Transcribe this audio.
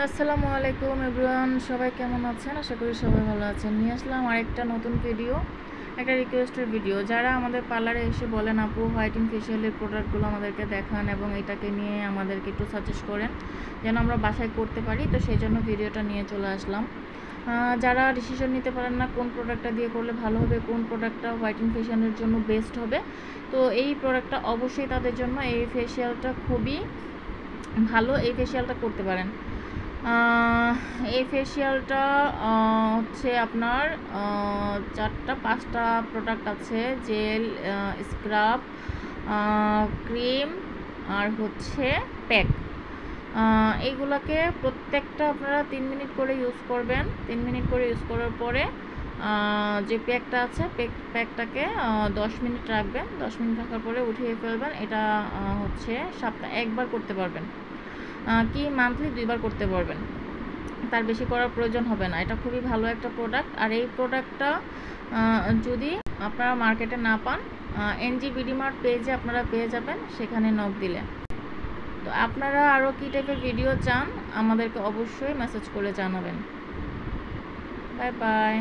আসসালামু আলাইকুম এভরিওয়ান, সবাই কেমন আছেন? আশা করি সবাই ভালো আছেন। নিয়ে আসলাম আরেকটা নতুন ভিডিও, একটা রিকোয়েস্টের ভিডিও। যারা আমাদের পার্লারে এসে বলেন আপু হোয়াইটিং ফেশিয়ালের প্রোডাক্টগুলো আমাদেরকে দেখান এবং এটাকে নিয়ে আমাদেরকে একটু সাজেস্ট করেন যেন আমরা বাসায় করতে পারি, তো সেই জন্য ভিডিওটা নিয়ে চলে আসলাম। যারা ডিসিশন নিতে পারেন না কোন প্রোডাক্টটা দিয়ে করলে ভালো হবে, কোন প্রোডাক্টটা হোয়াইটিং ফেশিয়ালের জন্য বেস্ট হবে, তো এই প্রোডাক্টটা অবশ্যই তাদের জন্য। এই ফেশিয়ালটা খুবই ভালো, এই ফেশিয়ালটা করতে পারেন। এই ফেশিয়ালটা হচ্ছে আপনার 4-5টা প্রোডাক্ট আছে, জেল, স্ক্রাব, ক্রিম আর হচ্ছে প্যাক। এইগুলোকে প্রত্যেকটা আপনারা 3 মিনিট করে ইউজ করবেন। 3 মিনিট করে ইউজ করার পরে যে প্যাকটা আছে প্যাকটাকে 10 মিনিট রাখবেন। 10 মিনিট রাখার পরে উঠিয়ে ফেলবেন। এটা হচ্ছে সপ্তাহে একবার করতে পারবেন, কি মান্থলি 2বার করতে পারবেন, তার বেশি করার প্রয়োজন হবে না। এটা খুবই ভালো একটা প্রোডাক্ট। আর এই প্রোডাক্টটা যদি আপনারা মার্কেটে না পান, এনজি বিডি মার্ট পেজে আপনারা পেয়ে যাবেন, সেখানে নক দিলে। তো আপনারা আরও কী টাইপের ভিডিও চান আমাদেরকে অবশ্যই মেসেজ করে জানাবেন। Bye bye.